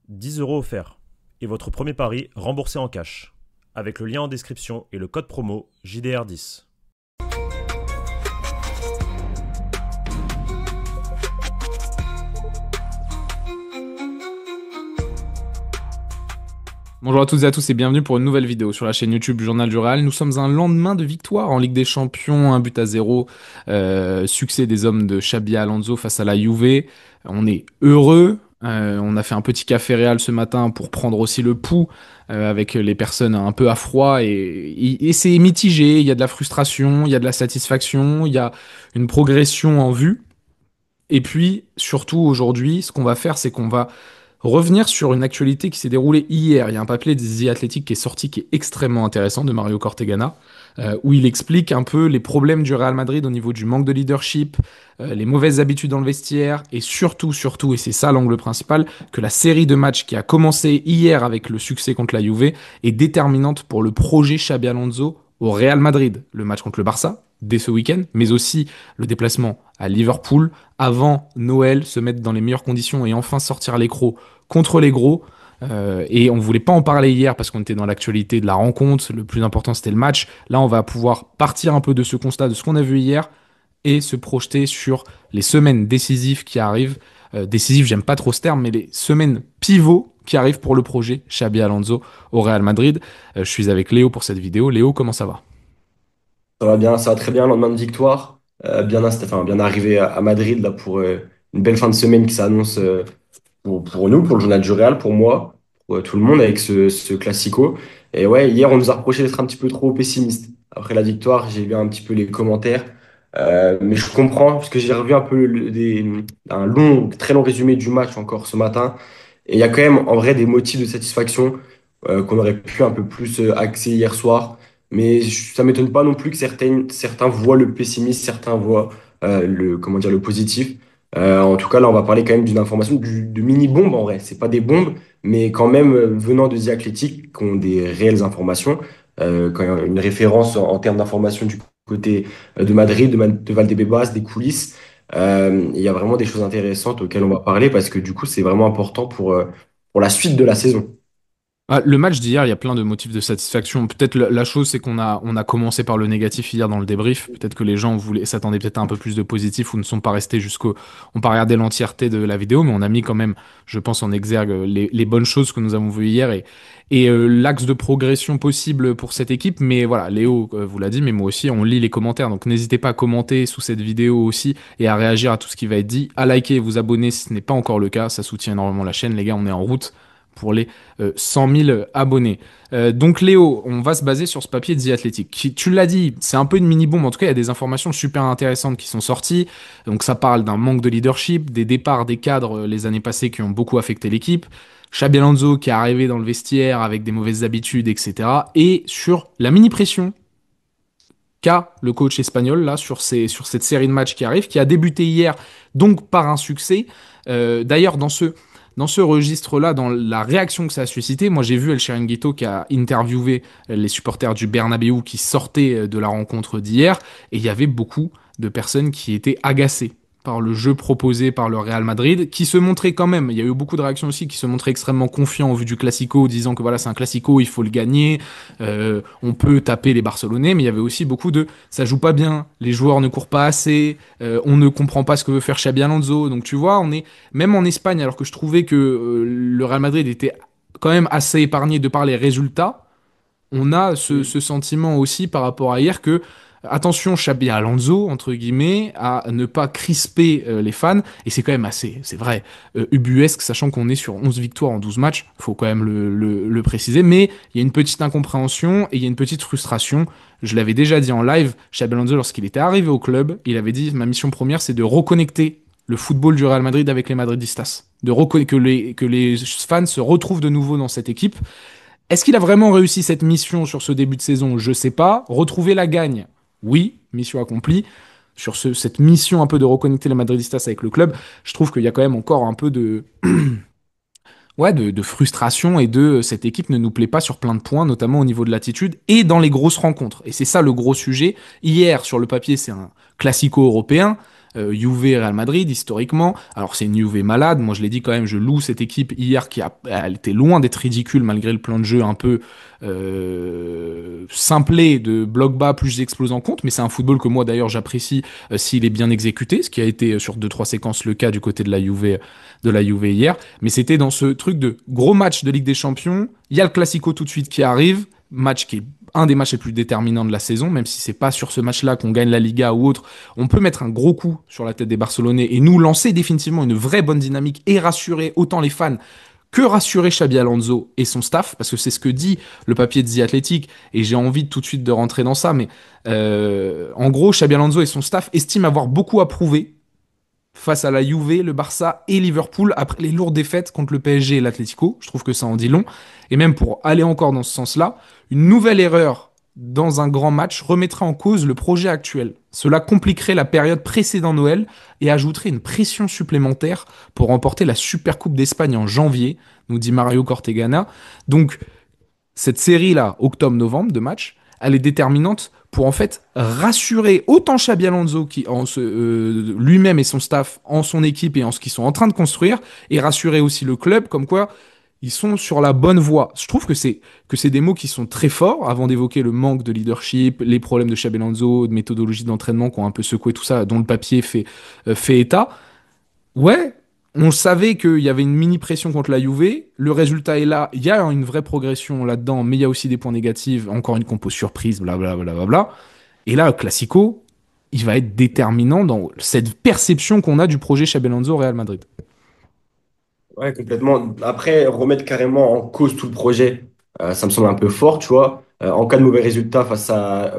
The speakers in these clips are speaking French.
10 € offerts. Et votre premier pari remboursé en cash. Avec le lien en description et le code promo JDR10. Bonjour à toutes et à tous et bienvenue pour une nouvelle vidéo sur la chaîne YouTube Journal du Real. Nous sommes un lendemain de victoire en Ligue des Champions, 1-0, succès des hommes de Xabi Alonso face à la Juve. On est heureux. On a fait un petit café Real ce matin pour prendre aussi le pouls avec les personnes un peu à froid et c'est mitigé. Il y a de la frustration, il y a de la satisfaction, il y a une progression en vue. Et puis surtout aujourd'hui, ce qu'on va faire, c'est qu'on va revenir sur une actualité qui s'est déroulée hier. Il y a un papier des The Athletic qui est sorti qui est extrêmement intéressant de Mario Cortegana, où il explique un peu les problèmes du Real Madrid au niveau du manque de leadership, les mauvaises habitudes dans le vestiaire, et surtout, et c'est ça l'angle principal, que la série de matchs qui a commencé hier avec le succès contre la Juve est déterminante pour le projet Xabi Alonso au Real Madrid. Le match contre le Barça, dès ce week-end, mais aussi le déplacement à Liverpool, avant Noël, se mettre dans les meilleures conditions et enfin sortir les crocs contre les gros. Et on voulait pas en parler hier parce qu'on était dans l'actualité de la rencontre. Le plus important, c'était le match. Là, on va pouvoir partir un peu de ce constat, de ce qu'on a vu hier et se projeter sur les semaines décisives qui arrivent. Décisives, j'aime pas trop ce terme, mais les semaines pivots qui arrivent pour le projet Xabi Alonso au Real Madrid. Je suis avec Léo pour cette vidéo. Léo, comment ça va? Ça va bien, ça va très bien, lendemain de victoire. Bien arrivé à Madrid là, pour une belle fin de semaine qui s'annonce pour nous, pour le journal du Real, pour moi, pour tout le monde avec ce classico. Et ouais, hier, on nous a reproché d'être un petit peu trop pessimiste. Après la victoire, j'ai vu un petit peu les commentaires. Mais je comprends, parce que j'ai revu un peu un très long résumé du match encore ce matin. Et il y a quand même en vrai des motifs de satisfaction qu'on aurait pu un peu plus axer hier soir. Mais ça m'étonne pas non plus que certains voient le pessimisme, certains voient comment dire, le positif. En tout cas, là, on va parler quand même d'une information de mini-bombes en vrai. C'est pas des bombes, mais quand même venant de The Athletic, qui ont des réelles informations. Quand il y a une référence en termes d'informations du côté de Madrid, de Valdebebas, des coulisses. Il y a vraiment des choses intéressantes auxquelles on va parler parce que du coup, c'est vraiment important pour la suite de la saison. Ah, le match d'hier, il y a plein de motifs de satisfaction. Peut-être la chose, c'est qu'on a commencé par le négatif hier dans le débrief. Peut-être que les gens s'attendaient peut-être à un peu plus de positif ou ne sont pas restés ont pas regardé l'entièreté de la vidéo, mais on a mis quand même, je pense, en exergue les bonnes choses que nous avons vues hier et l'axe de progression possible pour cette équipe. Mais voilà, Léo vous l'a dit, mais moi aussi, on lit les commentaires. Donc n'hésitez pas à commenter sous cette vidéo aussi et à réagir à tout ce qui va être dit, à liker et vous abonner si ce n'est pas encore le cas. Ça soutient énormément la chaîne. Les gars, on est en route pour les 100 000 abonnés. Donc Léo, on va se baser sur ce papier de The Athletic. Tu l'as dit, c'est un peu une mini-bombe. En tout cas, il y a des informations super intéressantes qui sont sorties. Donc ça parle d'un manque de leadership, des départs des cadres les années passées qui ont beaucoup affecté l'équipe. Xabi Alonso qui est arrivé dans le vestiaire avec des mauvaises habitudes, etc. Et sur la mini-pression qu'a le coach espagnol là sur cette série de matchs qui arrive, qui a débuté hier donc par un succès. D'ailleurs, dans ce registre-là, dans la réaction que ça a suscité, moi j'ai vu El Chiringuito qui a interviewé les supporters du Bernabéu qui sortaient de la rencontre d'hier, et il y avait beaucoup de personnes qui étaient agacées par le jeu proposé par le Real Madrid, qui se montrait quand même, il y a eu beaucoup de réactions aussi, qui se montraient extrêmement confiants au vu du Classico, disant que voilà c'est un Classico, il faut le gagner, on peut taper les Barcelonais, mais il y avait aussi beaucoup de ça joue pas bien, les joueurs ne courent pas assez, on ne comprend pas ce que veut faire Xabi Alonso, donc tu vois, on est même en Espagne, alors que je trouvais que le Real Madrid était quand même assez épargné de par les résultats, on a ce sentiment aussi par rapport à hier que attention Xabi Alonso entre guillemets à ne pas crisper les fans et c'est quand même assez c'est vrai ubuesque sachant qu'on est sur 11 victoires en 12 matchs, faut quand même le préciser, mais il y a une petite incompréhension et il y a une petite frustration. Je l'avais déjà dit en live, Xabi Alonso lorsqu'il était arrivé au club, il avait dit ma mission première c'est de reconnecter le football du Real Madrid avec les Madridistas, que les fans se retrouvent de nouveau dans cette équipe. Est-ce qu'il a vraiment réussi cette mission sur ce début de saison? Je sais pas. Retrouver la gagne? Oui, mission accomplie. Sur cette mission un peu de reconnecter les Madridistas avec le club, je trouve qu'il y a quand même encore un peu de frustration et cette équipe ne nous plaît pas sur plein de points, notamment au niveau de l'attitude et dans les grosses rencontres. Et c'est ça le gros sujet. Hier, sur le papier, c'est un classico européen. Juve Real Madrid historiquement. Alors c'est une Juve malade. Moi je l'ai dit quand même, je loue cette équipe hier elle était loin d'être ridicule malgré le plan de jeu un peu simplé de bloc bas plus j'explose en compte. Mais c'est un football que moi d'ailleurs j'apprécie s'il est bien exécuté, ce qui a été sur deux trois séquences le cas du côté de la Juve hier. Mais c'était dans ce truc de gros match de Ligue des Champions. Il y a le Classico tout de suite qui arrive, match qui est un des matchs les plus déterminants de la saison, même si c'est pas sur ce match-là qu'on gagne la Liga ou autre, on peut mettre un gros coup sur la tête des Barcelonais et nous lancer définitivement une vraie bonne dynamique et rassurer autant les fans que rassurer Xabi Alonso et son staff, parce que c'est ce que dit le papier de The Athletic, et j'ai envie tout de suite de rentrer dans ça, mais en gros, Xabi Alonso et son staff estiment avoir beaucoup à prouver face à la Juve, le Barça et Liverpool après les lourdes défaites contre le PSG et l'Atlético. Je trouve que ça en dit long. Et même pour aller encore dans ce sens-là, une nouvelle erreur dans un grand match remettrait en cause le projet actuel. Cela compliquerait la période précédant Noël et ajouterait une pression supplémentaire pour remporter la Supercoupe d'Espagne en janvier, nous dit Mario Cortegana. Donc, cette série-là, octobre-novembre de match, elle est déterminante pour en fait rassurer autant Xabi Alonso qui lui-même et son staff en son équipe et en ce qu'ils sont en train de construire, et rassurer aussi le club comme quoi ils sont sur la bonne voie. Je trouve que c'est des mots qui sont très forts avant d'évoquer le manque de leadership, les problèmes de Xabi Alonso, de méthodologie d'entraînement qui ont un peu secoué tout ça, dont le papier fait état. Ouais, on savait qu'il y avait une mini pression contre la Juve. Le résultat est là. Il y a une vraie progression là-dedans, mais il y a aussi des points négatifs. Encore une compo surprise, blablabla. Bla, bla, bla. Et là, le Classico, il va être déterminant dans cette perception qu'on a du projet Xabi Alonso au Real Madrid. Ouais, complètement. Après, remettre carrément en cause tout le projet, ça me semble un peu fort, tu vois. En cas de mauvais résultat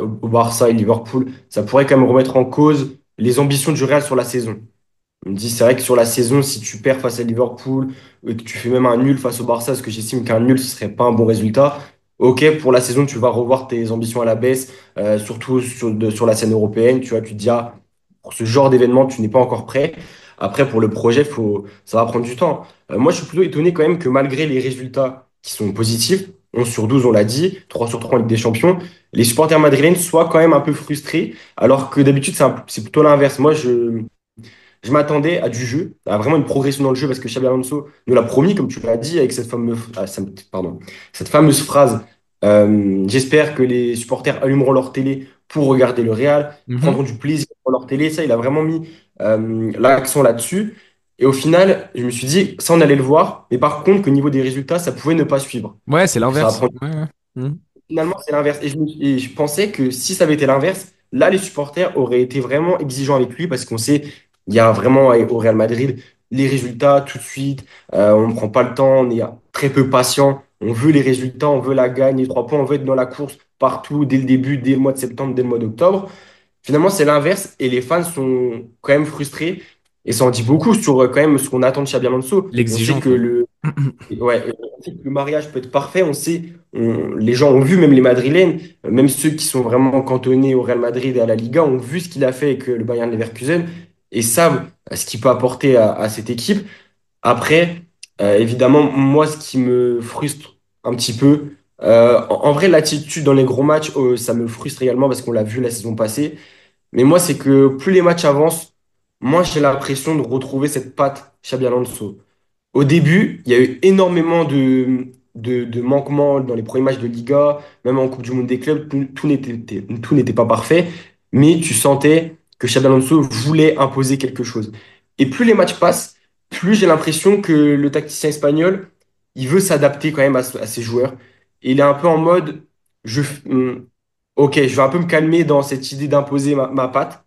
au Barça et Liverpool, ça pourrait quand même remettre en cause les ambitions du Real sur la saison. On me dit, c'est vrai que sur la saison, si tu perds face à Liverpool et que tu fais même un nul face au Barça, parce que j'estime qu'un nul, ce serait pas un bon résultat. Ok, pour la saison, tu vas revoir tes ambitions à la baisse, surtout sur la scène européenne. Tu vois, tu te dis, ah, pour ce genre d'événement, tu n'es pas encore prêt. Après, pour le projet, ça va prendre du temps. Moi, je suis plutôt étonné quand même que malgré les résultats qui sont positifs, 11 sur 12, on l'a dit, 3 sur 3 en Ligue des Champions, les supporters madrilènes soient quand même un peu frustrés, alors que d'habitude, c'est plutôt l'inverse. Moi, je m'attendais à du jeu, à vraiment une progression dans le jeu, parce que Xabi Alonso nous l'a promis, comme tu l'as dit, avec cette fameuse phrase. J'espère que les supporters allumeront leur télé pour regarder le Real, Mhm. prendront du plaisir pour leur télé. Ça, il a vraiment mis l'accent là-dessus. Et au final, je me suis dit, ça, on allait le voir, mais par contre, qu'au niveau des résultats, ça pouvait ne pas suivre. Ouais, c'est Ça va l'inverse. prendre Ouais, ouais. Mhm. Finalement, c'est l'inverse. Et je pensais que si ça avait été l'inverse, là, les supporters auraient été vraiment exigeants avec lui parce qu'on sait, il y a vraiment au Real Madrid les résultats tout de suite. On ne prend pas le temps, on est très peu patient. On veut les résultats, on veut la gagne, les 3 points, on veut être dans la course partout, dès le début, dès le mois de septembre, dès le mois d'octobre. Finalement, c'est l'inverse et les fans sont quand même frustrés. Et ça en dit beaucoup sur quand même ce qu'on attend de Xabi Alonso. On sait L'exigence, que ouais. on sait que le mariage peut être parfait. On sait, les gens ont vu, même les Madrilènes, même ceux qui sont vraiment cantonnés au Real Madrid et à la Liga, ont vu ce qu'il a fait avec le Bayern Leverkusen et savent ce qu'il peut apporter à cette équipe. Après, évidemment, moi, ce qui me frustre un petit peu, en vrai, l'attitude dans les gros matchs, ça me frustre également parce qu'on l'a vu la saison passée. Mais moi, c'est que plus les matchs avancent, moi, j'ai l'impression de retrouver cette patte Xabi Alonso. Au début, il y a eu énormément de manquements dans les premiers matchs de Liga, même en Coupe du Monde des clubs, tout n'était pas parfait, mais tu sentais que Xabi Alonso voulait imposer quelque chose. Et plus les matchs passent, plus j'ai l'impression que le tacticien espagnol, il veut s'adapter quand même à ses joueurs. Et il est un peu en mode, je, ok, je vais un peu me calmer dans cette idée d'imposer ma patte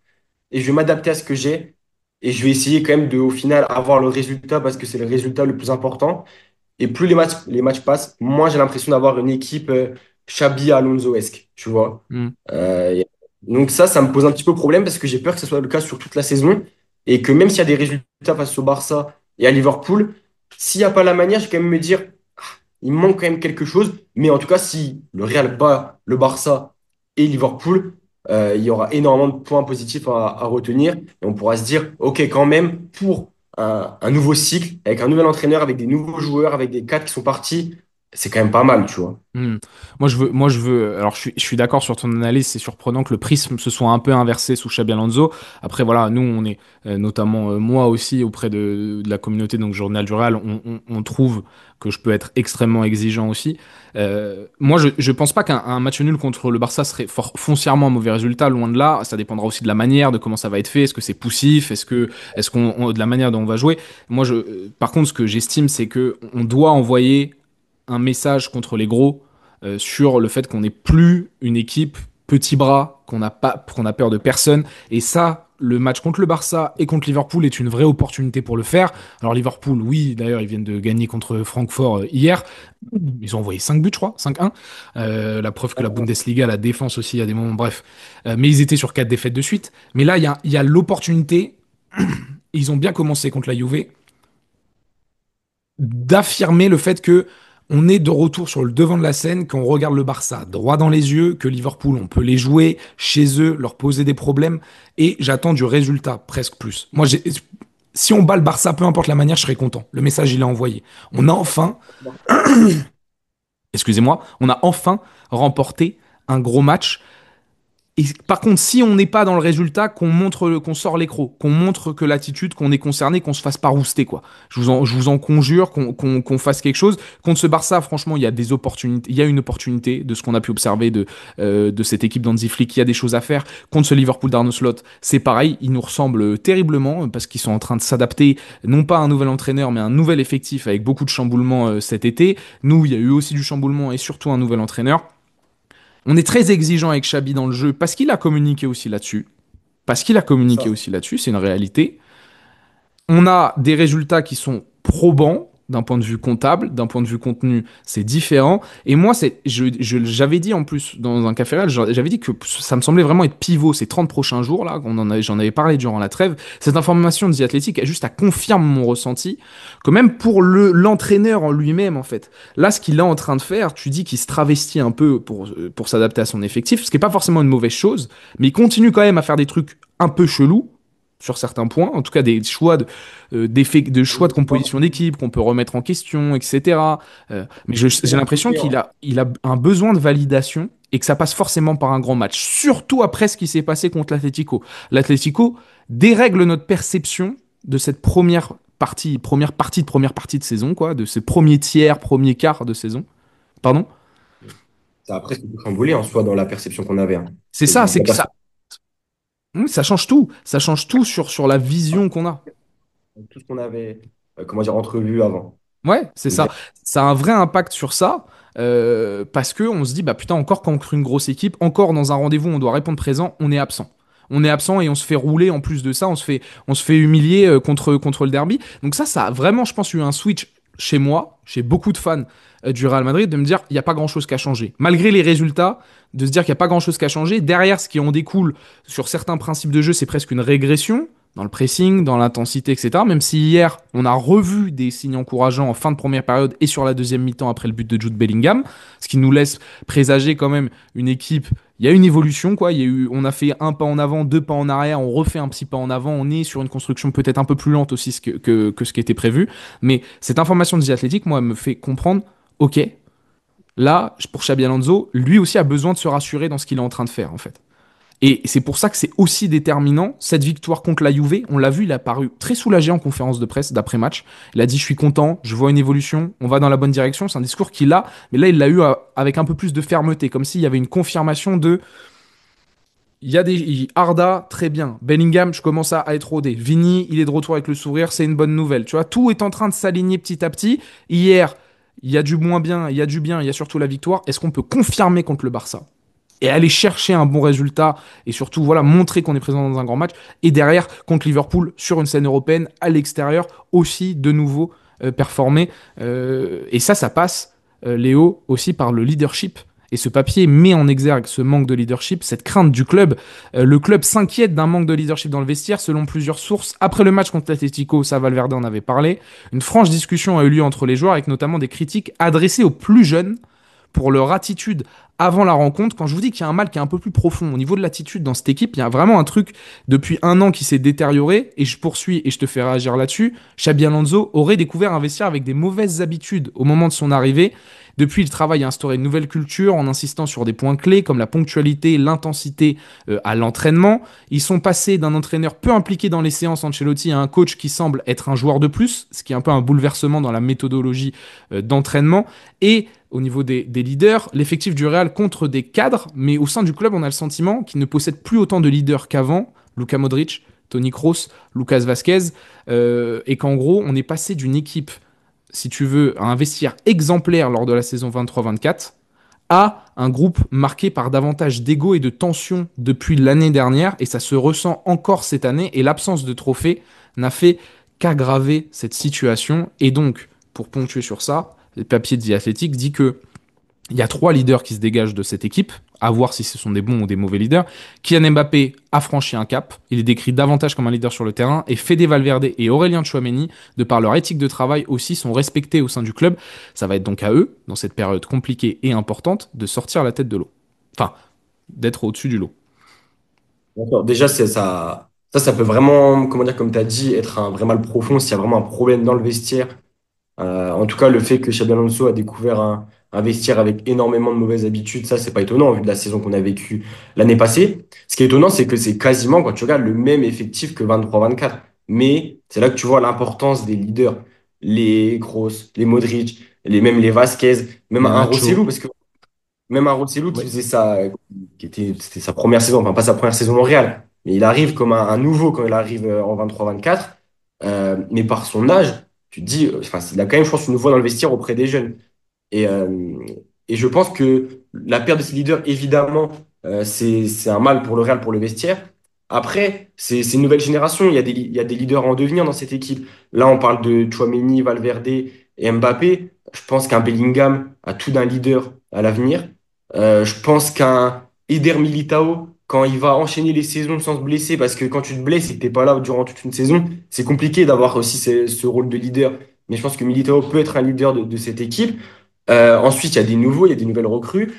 et je vais m'adapter à ce que j'ai et je vais essayer quand même de, au final, avoir le résultat parce que c'est le résultat le plus important. Et plus les matchs passent, moins j'ai l'impression d'avoir une équipe Xabi Alonso-esque, tu vois. Mhm. Et donc ça me pose un petit peu problème parce que j'ai peur que ce soit le cas sur toute la saison et que même s'il y a des résultats face au Barça et à Liverpool, s'il n'y a pas la manière, je vais quand même me dire, ah, il manque quand même quelque chose. Mais en tout cas, si le Real bat le Barça et Liverpool, il y aura énormément de points positifs à retenir. Et on pourra se dire, OK, quand même, pour un nouveau cycle, avec un nouvel entraîneur, avec des nouveaux joueurs, avec des cadres qui sont partis, c'est quand même pas mal, tu vois. Hmm. Moi, je veux. Alors, je suis d'accord sur ton analyse. C'est surprenant que le prisme se soit un peu inversé sous Xabi Alonso. Après, voilà, nous, on est notamment moi aussi auprès de la communauté, donc Journal du Real, on trouve que je peux être extrêmement exigeant aussi. Moi, je pense pas qu'un match nul contre le Barça serait foncièrement un mauvais résultat. Loin de là. Ça dépendra aussi de la manière, de comment ça va être fait. Est-ce que c'est poussif? De la manière dont on va jouer? Moi, par contre, ce que j'estime, c'est que on doit envoyer un message contre les gros sur le fait qu'on n'est plus une équipe petit bras, qu'on a peur de personne. Et ça, le match contre le Barça et contre Liverpool est une vraie opportunité pour le faire. Alors Liverpool, oui, d'ailleurs, ils viennent de gagner contre Francfort hier. Ils ont envoyé 5 buts, je crois, 5-1. La preuve que la Bundesliga, la défense aussi, il y a des moments, bref. Mais ils étaient sur 4 défaites de suite. Mais là, il y a l'opportunité. Ils ont bien commencé contre la Juve d'affirmer le fait que on est de retour sur le devant de la scène, qu'on regarde le Barça droit dans les yeux, que Liverpool, on peut les jouer chez eux, leur poser des problèmes, et j'attends du résultat presque plus. Moi, si on bat le Barça, peu importe la manière, je serai content. Le message, il est envoyé. On a enfin, excusez-moi, on a enfin remporté un gros match. Et par contre, si on n'est pas dans le résultat, qu'on sort l'écro, qu'on montre que l'attitude, qu'on est concerné, qu'on se fasse pas rouster, quoi. Je vous en conjure, qu'on fasse quelque chose. Contre ce Barça, franchement, il y a des opportunités, il y a une opportunité de ce qu'on a pu observer de cette équipe d'Hansi Flick. Il y a des choses à faire. Contre ce Liverpool d'Arne Slot, c'est pareil. Ils nous ressemblent terriblement parce qu'ils sont en train de s'adapter, non pas à un nouvel entraîneur, mais à un nouvel effectif avec beaucoup de chamboulements cet été. Nous, il y a eu aussi du chamboulement et surtout un nouvel entraîneur. On est très exigeant avec Xabi dans le jeu parce qu'il a communiqué aussi là-dessus. Parce qu'il a communiqué Ça, aussi là-dessus, c'est une réalité. On a des résultats qui sont probants d'un point de vue comptable, d'un point de vue contenu, c'est différent. Et moi, j'avais dit en plus dans un café réel, j'avais dit que ça me semblait vraiment être pivot ces 30 prochains jours là, j'en avais parlé durant la trêve. Cette information de The Athletic, juste à confirme mon ressenti, que même pour l'entraîneur en lui-même en fait. Là, ce qu'il est en train de faire, tu dis qu'il se travestit un peu pour s'adapter à son effectif, ce qui n'est pas forcément une mauvaise chose, mais il continue quand même à faire des trucs un peu chelous sur certains points, en tout cas des choix de choix de composition d'équipe qu'on peut remettre en question, etc. Mais j'ai l'impression qu'il a un besoin de validation et que ça passe forcément par un grand match, surtout après ce qui s'est passé contre l'Atlético. L'Atlético dérègle notre perception de cette première partie de saison, quoi, de ce premier tiers, premier quart de saison. Pardon? ça a presque tout chamboulé en soi dans la perception qu'on avait, hein. C'est Et ça, c'est la que personne ça change tout. Ça change tout sur la vision qu'on a. tout ce qu'on avait, comment dire, entrevu avant. Ouais, c'est Donc, ça. Ça a un vrai impact sur ça. Parce que on se dit, bah putain, encore contre une grosse équipe, encore dans un rendez-vous, on doit répondre présent, on est absent. On est absent et on se fait rouler en plus de ça, on se fait humilier contre le derby. Donc ça a vraiment, je pense, eu un switch chez moi, chez beaucoup de fans du Real Madrid, de me dire, il n'y a pas grand-chose qui a changé. Malgré les résultats, de se dire qu'il n'y a pas grand-chose qui a changé. Derrière, ce qui en découle sur certains principes de jeu, c'est presque une régression dans le pressing, dans l'intensité, etc. Même si hier, on a revu des signes encourageants en fin de première période et sur la deuxième mi-temps après le but de Jude Bellingham, ce qui nous laisse présager quand même une équipe. Il y a une évolution, quoi. On a fait un pas en avant, deux pas en arrière, on refait un petit pas en avant. On est sur une construction peut-être un peu plus lente aussi que ce qui était prévu. Mais cette information de The Athletic, moi, me fait comprendre, ok, là, pour Xabi Alonso, lui aussi a besoin de se rassurer dans ce qu'il est en train de faire, en fait. Et c'est pour ça que c'est aussi déterminant. Cette victoire contre la Juve, on l'a vu, il a paru très soulagé en conférence de presse d'après-match. Il a dit, je suis content, je vois une évolution, on va dans la bonne direction. C'est un discours qu'il a, mais là, il l'a eu avec un peu plus de fermeté, comme s'il y avait une confirmation de... Il y a Arda, très bien. Bellingham, je commence à être rodé. Vini, il est de retour avec le sourire, c'est une bonne nouvelle. Tu vois, tout est en train de s'aligner petit à petit. Hier, il y a du moins bien, il y a du bien, il y a surtout la victoire. Est-ce qu'on peut confirmer contre le Barça et aller chercher un bon résultat et surtout voilà montrer qu'on est présent dans un grand match et derrière contre Liverpool sur une scène européenne à l'extérieur aussi de nouveau performer et ça passe Léo aussi par le leadership et ce papier met en exergue ce manque de leadership, cette crainte du club. Le club s'inquiète d'un manque de leadership dans le vestiaire selon plusieurs sources. Après le match contre l'Atlético, ça Valverde en avait parlé. Une franche discussion a eu lieu entre les joueurs avec notamment des critiques adressées aux plus jeunes pour leur attitude avant la rencontre, quand je vous dis qu'il y a un mal qui est un peu plus profond au niveau de l'attitude dans cette équipe, il y a vraiment un truc depuis un an qui s'est détérioré, et je poursuis et je te fais réagir là-dessus. Xabi Alonso aurait découvert un vestiaire avec des mauvaises habitudes au moment de son arrivée. Depuis, il travaille à instaurer une nouvelle culture en insistant sur des points clés comme la ponctualité, l'intensité à l'entraînement. Ils sont passés d'un entraîneur peu impliqué dans les séances Ancelotti à un coach qui semble être un joueur de plus, ce qui est un peu un bouleversement dans la méthodologie d'entraînement. Et au niveau des leaders, l'effectif du Real contre des cadres, mais au sein du club, on a le sentiment qu'il ne possède plus autant de leaders qu'avant. Luka Modric, Toni Kroos, Lucas Vasquez, et qu'en gros, on est passé d'une équipe, si tu veux, à un vestiaire exemplaire lors de la saison 23-24 à un groupe marqué par davantage d'ego et de tension depuis l'année dernière, et ça se ressent encore cette année, et l'absence de trophée n'a fait qu'aggraver cette situation. Et donc, pour ponctuer sur ça, le papier de The Athletic dit que il y a 3 leaders qui se dégagent de cette équipe, à voir si ce sont des bons ou des mauvais leaders. Kylian Mbappé a franchi un cap, il est décrit davantage comme un leader sur le terrain, et Fede Valverde et Aurélien Tchouameni, de par leur éthique de travail aussi, sont respectés au sein du club. Ça va être donc à eux, dans cette période compliquée et importante, de sortir la tête de l'eau. Enfin, d'être au-dessus du lot. D'accord. Déjà, ça peut vraiment, comment dire, comme tu as dit, être un vrai mal profond s'il y a vraiment un problème dans le vestiaire. En tout cas, le fait que Xabi Alonso a découvert un vestiaire avec énormément de mauvaises habitudes, ça, c'est pas étonnant vu de la saison qu'on a vécue l'année passée. Ce qui est étonnant, c'est que c'est quasiment, quand tu regardes, le même effectif que 23-24. Mais c'est là que tu vois l'importance des leaders. Les Kroos, les Modric, même les Vasquez, même Les un Nacho. Rosselló, parce que même un Rosselló qui Ouais. faisait ça, c'était sa première saison, enfin pas sa première saison au Real, mais il arrive comme un nouveau quand il arrive en 23-24. Mais par son âge, tu te dis, enfin, il a quand même, je pense, une voix dans le vestiaire auprès des jeunes. Et, euh, et je pense que la perte de ses leaders, évidemment, c'est un mal pour le Real, pour le vestiaire. Après, c'est une nouvelle génération. Il y a des leaders en devenir dans cette équipe. Là, on parle de Tchouaméni, Valverde et Mbappé. Je pense qu'un Bellingham a tout d'un leader à l'avenir. Je pense qu'un Eder Militao, quand il va enchaîner les saisons sans se blesser, parce que quand tu te blesses et que tu n'es pas là durant toute une saison, c'est compliqué d'avoir aussi ce rôle de leader. Mais je pense que Militao peut être un leader de cette équipe. Ensuite, il y a des nouveaux, il y a des nouvelles recrues.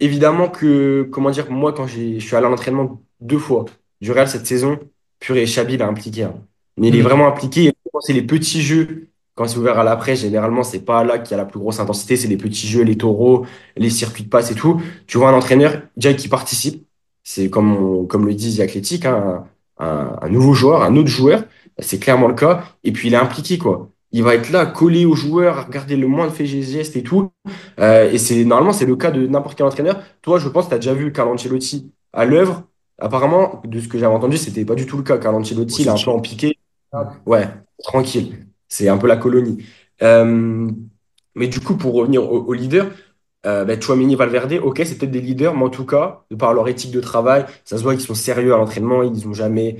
Évidemment que, comment dire, moi, quand je suis allé à l'entraînement 2 fois du Real cette saison, purée, Xabi, il est impliqué, hein. Mais il est Mm. vraiment impliqué. Et quand c'est les petits jeux, quand c'est ouvert à l'après, généralement, c'est pas là qu'il y a la plus grosse intensité, c'est les petits jeux, les taureaux, les circuits de passe et tout. Tu vois un entraîneur, déjà, qui participe. C'est comme le dit The Athletic, hein, un nouveau joueur, un autre joueur. C'est clairement le cas. Et puis, il est impliqué, quoi. Il va être là, collé aux joueurs, à regarder le moins de faits et gestes et tout. Et normalement, c'est le cas de n'importe quel entraîneur. Toi, je pense que tu as déjà vu Carlo Ancelotti à l'œuvre. Apparemment, de ce que j'avais entendu, c'était pas du tout le cas. Carlo Bon, Ancelotti, il est c'est un peu chill. en piqué. Mm. Ouais, tranquille. C'est un peu la colonie. Euh, mais du coup, pour revenir au leader, Tchouaméni, Valverde, ok, c'est peut-être des leaders, mais en tout cas, de par leur éthique de travail, ça se voit qu'ils sont sérieux à l'entraînement. Ils n'ont jamais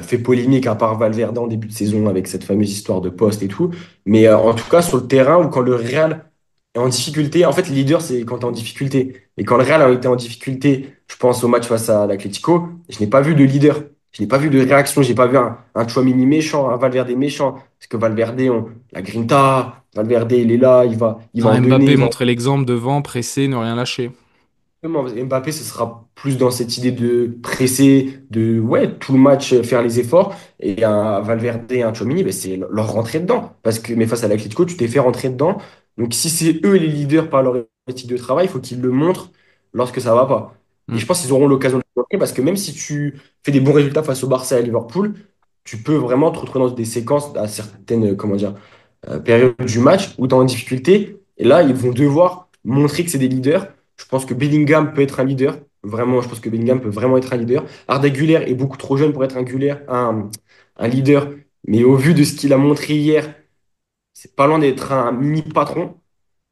fait polémique, à part Valverde en début de saison avec cette fameuse histoire de poste et tout. Mais en tout cas, sur le terrain ou quand le Real est en difficulté, en fait, le leader, c'est quand tu es en difficulté. Et quand le Real a été en difficulté, je pense au match face à l'Atlético, je n'ai pas vu de leader. Je n'ai pas vu de réaction. J'ai pas vu un Tchouaméni méchant, un Valverde méchant. Parce que Valverde, la grinta, Valverde, il est là, il va en Un donner. Mbappé montrer l'exemple devant, presser, ne rien lâcher. Exactement. Mbappé, ce sera plus dans cette idée de presser, de ouais, tout le match faire les efforts. Et un Valverde et un Tchouaméni, ben, c'est leur rentrer dedans. Parce que, mais face à l'Atlético, tu t'es fait rentrer dedans. Donc si c'est eux les leaders par leur éthique de travail, il faut qu'ils le montrent lorsque ça va pas. Et Mm. je pense qu'ils auront l'occasion de le montrer parce que même si tu fais des bons résultats face au Barça et à Liverpool, tu peux vraiment te retrouver dans des séquences à certaines, comment dire, périodes du match où tu es en difficulté. Et là, ils vont devoir montrer que c'est des leaders. Je pense que Bellingham peut être un leader. Vraiment, je pense que Bellingham peut vraiment être un leader. Arda Güler est beaucoup trop jeune pour être un leader. Mais au vu de ce qu'il a montré hier, c'est pas loin d'être un mini patron,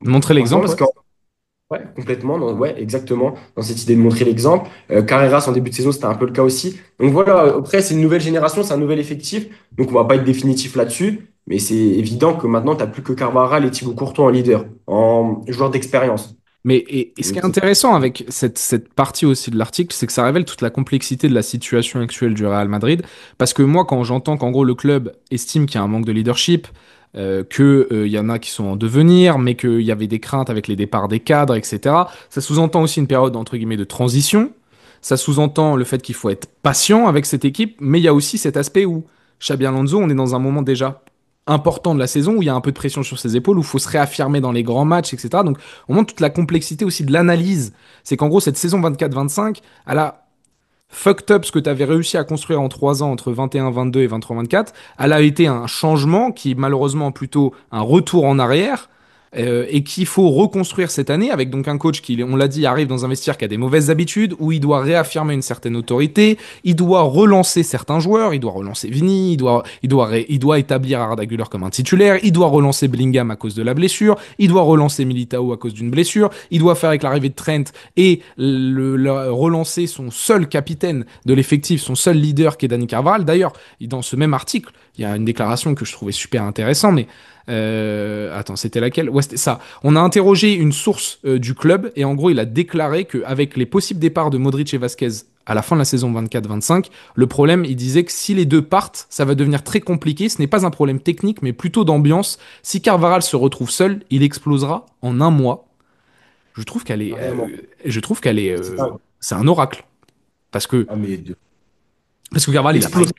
Montrer franchement, l'exemple, parce ouais. que ouais, complètement, ouais, exactement, dans cette idée de montrer l'exemple. Carreras en début de saison, c'était un peu le cas aussi. Donc voilà, après, c'est une nouvelle génération, c'est un nouvel effectif. Donc on va pas être définitif là-dessus. Mais c'est évident que maintenant, tu n'as plus que Carvajal et Thibaut Courtois en leader, en joueur d'expérience. Mais et ce qui Donc, est intéressant avec cette partie aussi de l'article, c'est que ça révèle toute la complexité de la situation actuelle du Real Madrid. Parce que moi, quand j'entends qu'en gros le club estime qu'il y a un manque de leadership, qu'il y en a qui sont en devenir, mais qu'il y avait des craintes avec les départs des cadres, etc. Ça sous-entend aussi une période, entre guillemets, de transition. Ça sous-entend le fait qu'il faut être patient avec cette équipe, mais il y a aussi cet aspect où Xabi Alonso, on est dans un moment déjà important de la saison où il y a un peu de pression sur ses épaules, où il faut se réaffirmer dans les grands matchs, etc. Donc, on montre toute la complexité aussi de l'analyse. C'est qu'en gros, cette saison 24-25, elle a fucked up ce que tu avais réussi à construire en 3 ans entre 21-22 et 23-24. Elle a été un changement qui est malheureusement plutôt un retour en arrière et qu'il faut reconstruire cette année avec donc un coach qui, on l'a dit, arrive dans un vestiaire qui a des mauvaises habitudes, où il doit réaffirmer une certaine autorité, il doit relancer certains joueurs, il doit relancer Vini, il doit établir Arda Güler comme un titulaire, il doit relancer Bellingham à cause de la blessure, il doit relancer Militao à cause d'une blessure, il doit faire avec l'arrivée de Trent et relancer son seul capitaine de l'effectif, son seul leader qui est Dani Carvajal. D'ailleurs, dans ce même article, il y a une déclaration que je trouvais super intéressante, mais attends, c'était laquelle? Ouais, c'était ça. On a interrogé une source du club et en gros, il a déclaré qu'avec les possibles départs de Modric et Vasquez à la fin de la saison 24-25, le problème, il disait que si les deux partent, ça va devenir très compliqué. Ce n'est pas un problème technique, mais plutôt d'ambiance. Si Carvajal se retrouve seul, il explosera en un mois. Je trouve qu'elle est, Carrément. je trouve qu'elle est, C'est ça. c'est un oracle parce que Ah, mais Carvajal, il a pas. explose.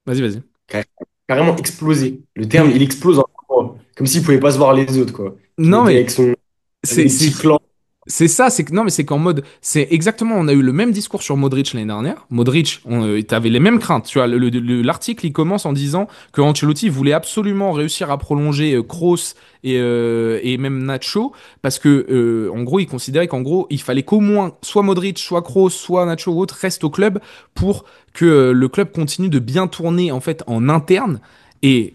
Vas-y, vas-y. Car- Carrément explosé. Le terme, Mais il explose en moi. Comme s'il pouvait pas se voir les autres, quoi. Qu'il non, était mais avec son, avec c'est des petits c'est clans. c'est ça, c'est que non, mais c'est qu'en mode, c'est exactement, on a eu le même discours sur Modric l'année dernière. Modric, t'avais les mêmes craintes. Tu vois, l'article, il commence en disant que Ancelotti voulait absolument réussir à prolonger Kroos et même Nacho, parce que, en gros, il considérait qu'en gros, il fallait qu'au moins soit Modric, soit Kroos, soit Nacho ou autre restent au club pour que le club continue de bien tourner, en fait, en interne. Et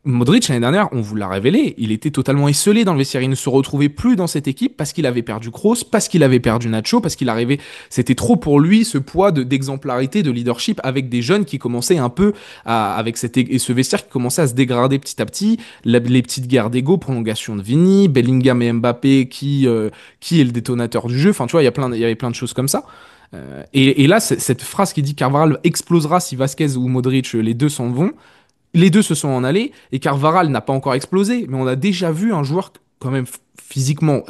Modric, l'année dernière, on vous l'a révélé, il était totalement esselé dans le vestiaire. Il ne se retrouvait plus dans cette équipe parce qu'il avait perdu Kroos, parce qu'il avait perdu Nacho, parce qu'il arrivait. C'était trop pour lui ce poids d'exemplarité, de leadership avec des jeunes qui commençaient un peu avec et ce vestiaire qui commençait à se dégrader petit à petit. Les petites guerres d'ego, prolongation de Vini, Bellingham et Mbappé qui est le détonateur du jeu. Enfin, tu vois, il y avait plein de choses comme ça. Et là, cette phrase qui dit Carvajal explosera si Vasquez ou Modric, les deux s'en vont. Les deux se sont en allés et Carvajal n'a pas encore explosé, mais on a déjà vu un joueur quand même physiquement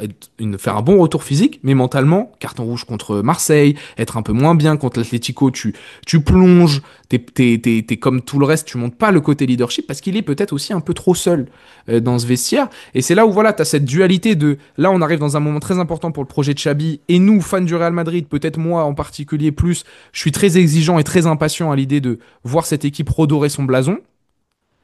faire un bon retour physique, mais mentalement, carton rouge contre Marseille, être un peu moins bien contre l'Atlético, tu plonges, t'es comme tout le reste, tu montes pas le côté leadership parce qu'il est peut-être aussi un peu trop seul dans ce vestiaire. Et c'est là où voilà, t'as cette dualité de, là on arrive dans un moment très important pour le projet de Xabi, et nous, fans du Real Madrid, peut-être moi en particulier plus, je suis très exigeant et très impatient à l'idée de voir cette équipe redorer son blason,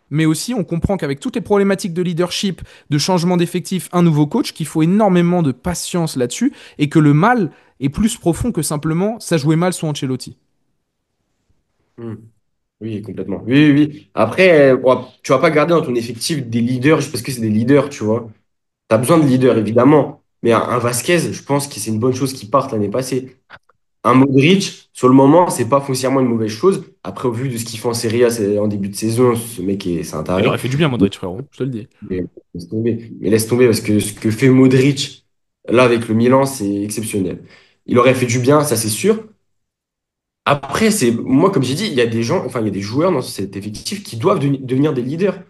mais aussi on comprend qu'avec toutes les problématiques de leadership, de changement d'effectif, un nouveau coach, qu'il faut énormément de patience là-dessus et que le mal est plus profond que simplement ça jouait mal sous Ancelotti. Hmm. Oui, complètement. Oui, oui, oui. Après, tu vas pas garder dans ton effectif des leaders juste parce que c'est des leaders, tu vois. Tu as besoin de leaders, évidemment. Mais un Vasquez, je pense que c'est une bonne chose qu'il parte l'année passée. Un Modric, sur le moment, c'est pas foncièrement une mauvaise chose. Après, au vu de ce qu'il fait en Serie A en début de saison, ce mec, c'est un Il taré. aurait fait du bien, Modric, frérot, je te le dis. Mais laisse tomber. Mais laisse tomber parce que ce que fait Modric, là, avec le Milan, c'est exceptionnel. Il aurait fait du bien, ça, c'est sûr. Après, moi, comme j'ai dit, il y a des gens, enfin, il y a des joueurs dans cet effectif qui doivent devenir des leaders.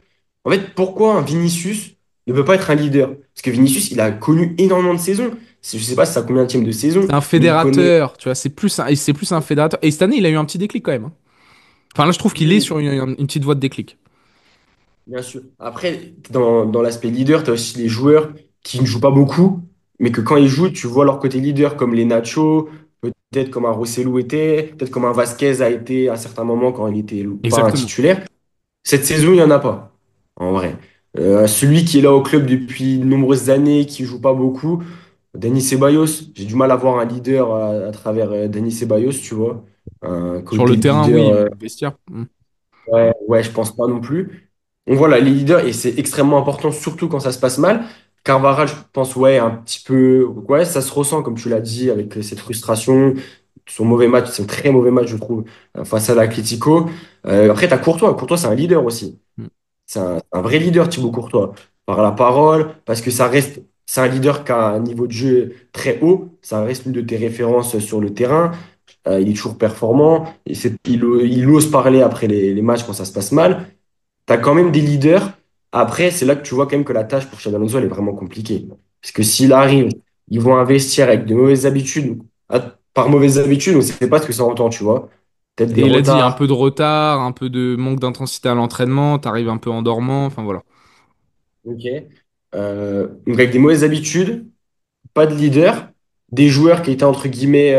En fait, pourquoi un Vinicius ne peut pas être un leader? Parce que Vinicius, il a connu énormément de saisons. Je sais pas si c'est à combien de de saison, C'est un mais il connaît. fédérateur, tu vois, c'est plus un fédérateur. Et cette année, il a eu un petit déclic quand même, hein. Enfin, là, je trouve qu'il est Oui, sur une petite voie de déclic. bien sûr. Après, dans l'aspect leader, tu as aussi les joueurs qui ne jouent pas beaucoup, mais que quand ils jouent, tu vois leur côté leader, comme les Nacho, peut-être comme un Rosselló était, peut-être comme un Vasquez a été à certains moments quand il était pas un Exactement. titulaire. Cette saison, il n'y en a pas, en vrai. Celui qui est là au club depuis de nombreuses années, qui joue pas beaucoup, Denis Ceballos. J'ai du mal à voir un leader à travers Denis Ceballos, tu vois. Un Sur côté le terrain, leader, oui, mais le vestiaire. ouais, ouais, je pense pas non plus. Donc voilà, les leaders, et c'est extrêmement important, surtout quand ça se passe mal. Carvajal, je pense, ouais, un petit peu, ouais, ça se ressent, comme tu l'as dit, avec cette frustration. Son mauvais match, c'est un très mauvais match, je trouve, face à l'Atlético. Après, tu as Courtois. Courtois, c'est un leader aussi. Mm. C'est un vrai leader, Thibaut Courtois. Par la parole, parce que ça reste, c'est un leader qui a un niveau de jeu très haut. Ça reste une de tes références sur le terrain. Il est toujours performant. Il ose parler après les matchs quand ça se passe mal. as quand même des leaders. Après, c'est là que tu vois quand même que la tâche pour Xabi Alonso, elle est vraiment compliquée. Parce que s'il arrive, ils vont investir avec de mauvaises habitudes. Par mauvaises habitudes, on ne sait pas ce que ça entend, tu vois. Peut-être des Et il a dit un retards. peu de retard, un peu de manque d'intensité à l'entraînement, t'arrives un peu en dormant, enfin voilà. Ok. Donc avec des mauvaises habitudes, pas de leader, des joueurs qui étaient entre guillemets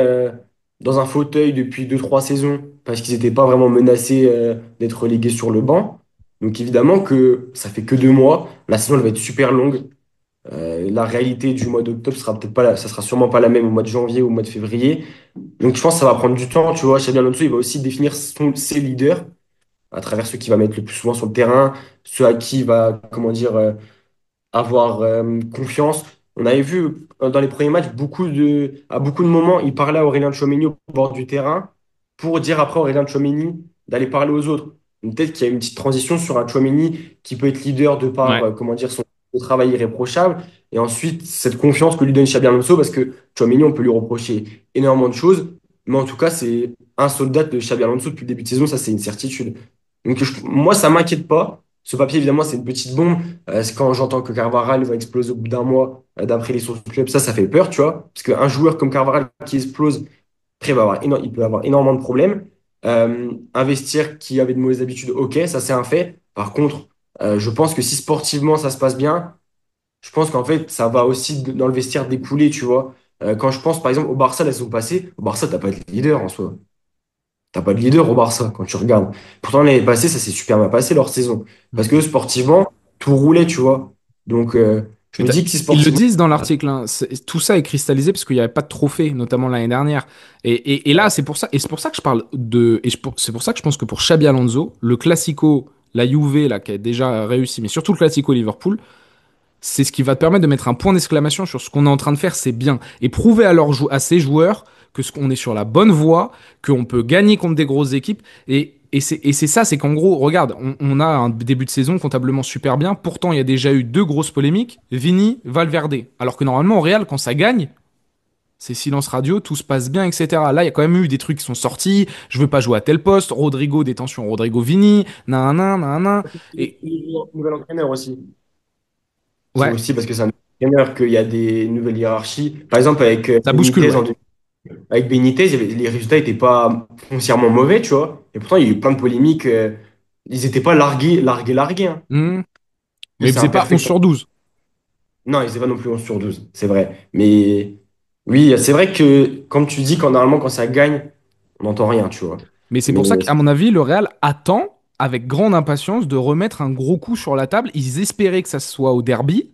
dans un fauteuil depuis deux trois saisons parce qu'ils n'étaient pas vraiment menacés d'être relégués sur le banc. Donc évidemment que ça fait que 2 mois, la saison elle va être super longue. La réalité du mois d'octobre sera peut-être pas ça sera sûrement pas la même au mois de janvier ou au mois de février. Donc je pense que ça va prendre du temps, tu vois. Xabi Alonso, il va aussi définir ses leaders à travers ceux qui va mettre le plus souvent sur le terrain, ceux à qui il va, comment dire, avoir confiance. On avait vu dans les premiers matchs, à beaucoup de moments, il parlait à Aurélien Tchouaméni au bord du terrain pour dire après à Aurélien Tchouaméni d'aller parler aux autres. Donc, peut-être qu'il y a une petite transition sur un Tchouaméni qui peut être leader de par Ouais. comment dire, son travail irréprochable. Et ensuite, cette confiance que lui donne Xabi Alonso, parce que Tchouaméni, on peut lui reprocher énormément de choses. Mais en tout cas, c'est un soldat de Xabi Alonso depuis le début de saison, ça c'est une certitude. Donc moi, ça m'inquiète pas. Ce papier, évidemment, c'est une petite bombe. C'est quand j'entends que Carvajal va exploser au bout d'un mois, d'après les sources du club, ça fait peur, tu vois. Parce qu'un joueur comme Carvajal qui explose, après, il peut avoir énormément de problèmes. Un vestiaire qui avait de mauvaises habitudes, ok, ça c'est un fait. Par contre, je pense que si sportivement ça se passe bien, je pense qu'en fait, ça va aussi dans le vestiaire découler, tu vois. Quand je pense par exemple au Barça la saison passée, au Barça, t'as pas de leader en soi. T'as pas de leader au Barça quand tu regardes. Pourtant, l'année passée, ça s'est super bien passé leur saison. Parce que sportivement, tout roulait, tu vois. Donc, je Mais me dis que si ils le sportivement. disent dans l'article, hein, tout ça est cristallisé parce qu'il n'y avait pas de trophée, notamment l'année dernière. Et là, c'est pour ça, et c'est pour ça que je parle de, c'est pour ça que je pense que pour Xabi Alonso, le Classico, la Juve, là, qui a déjà réussi, mais surtout le Classico Liverpool, c'est ce qui va te permettre de mettre un point d'exclamation sur ce qu'on est en train de faire, c'est bien. Et prouver à ces joueurs que ce qu'on est sur la bonne voie, qu'on peut gagner contre des grosses équipes. Et c'est ça, c'est qu'en gros, regarde, on a un début de saison comptablement super bien. Pourtant, il y a déjà eu deux grosses polémiques, Vini, Valverde. Alors que normalement, au Real, quand ça gagne, c'est silence radio, tout se passe bien, etc. Là, il y a quand même eu des trucs qui sont sortis. Je veux pas jouer à tel poste. Rodrigo, détention, Rodrigo Vini, nan, nan, nan, nan. Et Nouvel entraîneur aussi. C'est ouais, aussi parce que c'est un entraîneur qu'il y a des nouvelles hiérarchies. Par exemple, avec ça bouscule, Benitez, ouais. avec Benitez, les résultats n'étaient pas foncièrement mauvais, tu vois. Et pourtant, il y a eu plein de polémiques. Ils n'étaient pas largués, hein. Hmm. Que Mais il c'est faisait pas 11 imperfect. sur 12. Non, ils étaient pas non plus 11 sur 12, c'est vrai. Mais oui, c'est vrai que, comme tu dis, normalement, quand ça gagne, on n'entend rien, tu vois. Mais c'est Mais pour ça qu'à mon avis, le Real attend avec grande impatience de remettre un gros coup sur la table. Ils espéraient que ça soit au derby.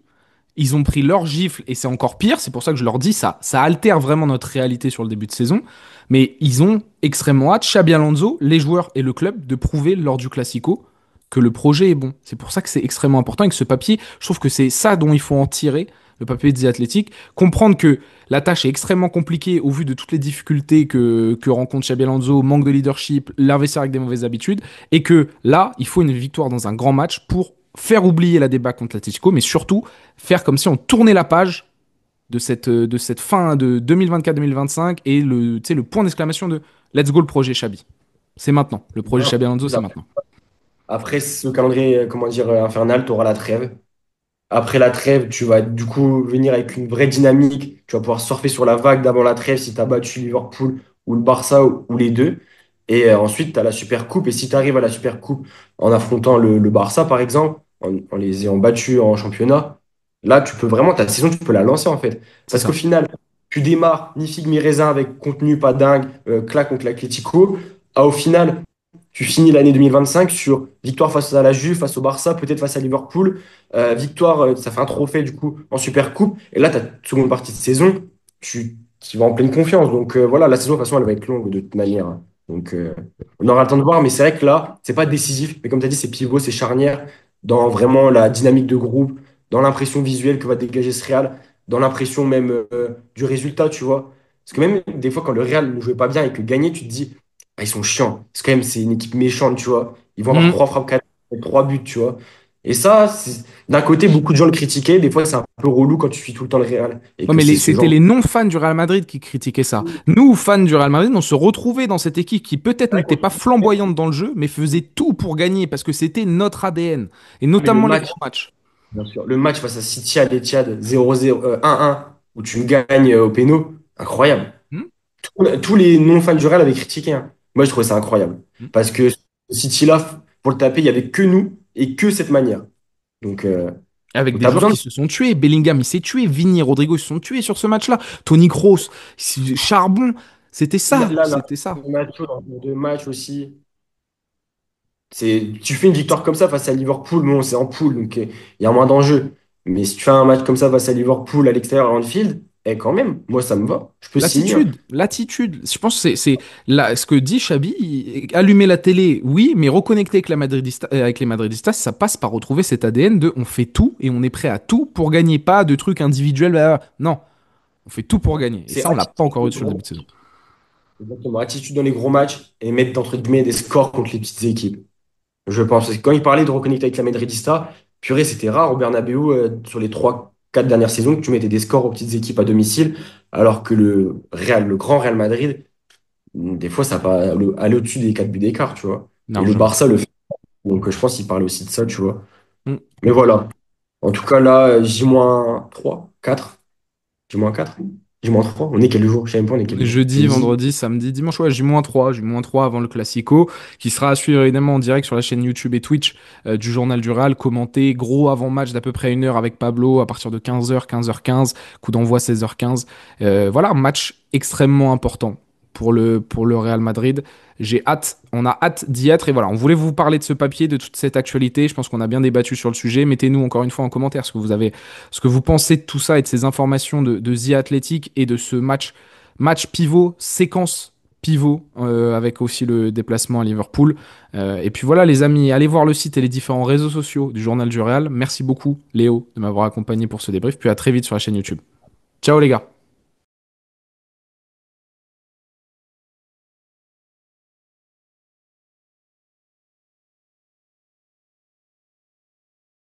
Ils ont pris leur gifle et c'est encore pire. C'est pour ça que je leur dis ça. Ça altère vraiment notre réalité sur le début de saison. Mais ils ont extrêmement hâte, Xabi Alonso, les joueurs et le club, de prouver lors du Classico que le projet est bon. C'est pour ça que c'est extrêmement important et que ce papier, je trouve que c'est ça dont il faut en tirer, le papier de The Athletic. Comprendre que la tâche est extrêmement compliquée au vu de toutes les difficultés que rencontre Xabi Alonso, manque de leadership, l'investir avec des mauvaises habitudes, et que là, il faut une victoire dans un grand match pour faire oublier la débat contre l'Atlético, mais surtout faire comme si on tournait la page de cette fin de 2024-2025 et tu sais, le point d'exclamation de Let's go le projet Xabi. C'est maintenant. Le projet non. Xabi Alonso, c'est maintenant. Après ce calendrier, comment dire, infernal, tu auras la trêve. Après la trêve, tu vas du coup venir avec une vraie dynamique. Tu vas pouvoir surfer sur la vague d'avant la trêve si tu as battu Liverpool ou le Barça ou les deux. Et ensuite, tu as la Super Coupe. Et si tu arrives à la Super Coupe en affrontant le Barça, par exemple, en les ayant battus en championnat, là, tu peux vraiment, ta saison, tu peux la lancer en fait. C'est Parce qu'au ça. final, tu démarres ni figue ni raisin avec contenu pas dingue, claque contre l'Atlético. Au final, tu finis l'année 2025 sur victoire face à la Juve, face au Barça, peut-être face à Liverpool. Victoire, ça fait un trophée du coup en Super Coupe. Et là, ta seconde partie de saison, tu vas en pleine confiance. Donc voilà, la saison, de toute façon, elle va être longue de toute manière, hein. Donc on aura le temps de voir, mais c'est vrai que là, c'est pas décisif. Mais comme tu as dit, c'est pivot, c'est charnière dans vraiment la dynamique de groupe, dans l'impression visuelle que va dégager ce Real, dans l'impression même du résultat, tu vois. Parce que même des fois, quand le Real ne jouait pas bien et que gagner, tu te dis, ah, ils sont chiants. C'est quand même, c'est une équipe méchante, tu vois. Ils vont avoir Mm. 3 frappes, 4, 3 buts, tu vois. Et ça, d'un côté, beaucoup de gens le critiquaient. Des fois, c'est un peu relou quand tu suis tout le temps le Real et Ouais, que mais c'est ce c'était genre. les non-fans du Real Madrid qui critiquaient ça. Nous, fans du Real Madrid, on se retrouvait dans cette équipe qui peut-être Ouais, n'était quand pas tu- flamboyante dans le jeu, mais faisait tout pour gagner parce que c'était notre ADN. Et Mais le notamment les match, gros matchs. bien sûr, le match face à City à l'Etihad 0-0, 1-1, où tu gagnes au péno, incroyable. Hmm. Tous les non-fans du Real avaient critiqué, hein. Moi, je trouvais ça incroyable. Hmm. Parce que City-là, pour le taper, il n'y avait que nous et que cette manière. Donc, Avec des tu as joueurs besoin de. qui se sont tués. Bellingham, il s'est tué. Vini, Rodrigo, ils se sont tués sur ce match-là. Tony Kroos, Charbon, c'était ça. Là, C'était ça. le match, de match aussi. Tu fais une victoire comme ça face à Liverpool, bon, c'est en poule, donc il y a moins d'enjeux. Mais si tu fais un match comme ça face à Liverpool à l'extérieur à Anfield, quand même, moi ça me va. Je peux signer, hein. L'attitude. Je pense que c'est là, ce que dit Xabi, allumer la télé, oui, mais reconnecter avec, avec les Madridistas, ça passe par retrouver cet ADN de on fait tout et on est prêt à tout pour gagner, pas de trucs individuels. Non, on fait tout pour gagner. Et C'est ça, on l'a pas attitude encore dans eu les sur le gros début de saison. matchs. Exactement, attitude dans les gros matchs et mettre entre guillemets des scores contre les petites équipes. Je pense. Parce que quand il parlait de reconnecter avec la Madridista, purée, c'était rare au Bernabéu sur les 3 4 dernières saisons que tu mettais des scores aux petites équipes à domicile, alors que le grand Real Madrid, des fois, ça va aller au-dessus des 4 buts d'écart, tu vois. Et le Largement. Barça le fait. Donc, je pense qu'il parlait aussi de ça, tu vois. Mm. Mais voilà. En tout cas, là, J-3, 4. J-4. J-3. On est quel jour? Je sais même pas, on est quel jour. Jeudi, Jeudi. vendredi, samedi, dimanche, ouais, J-3, J-3 avant le Classico, qui sera à suivre évidemment en direct sur la chaîne YouTube et Twitch du Journal du Real, commenté, gros avant-match d'à peu près 1 heure avec Pablo à partir de 15h, 15h15, coup d'envoi 16h15. Voilà, match extrêmement important pour le Real Madrid. J'ai hâte, on a hâte d'y être et voilà, on voulait vous parler de ce papier, de toute cette actualité. Je pense qu'on a bien débattu sur le sujet. Mettez-nous encore une fois en commentaire ce que vous pensez de tout ça et de ces informations de The Athletic et de ce match pivot, séquence pivot, avec aussi le déplacement à Liverpool. Et puis voilà, les amis, allez voir le site et les différents réseaux sociaux du Journal du Real. Merci beaucoup, Léo, de m'avoir accompagné pour ce débrief. Puis à très vite sur la chaîne YouTube. Ciao les gars.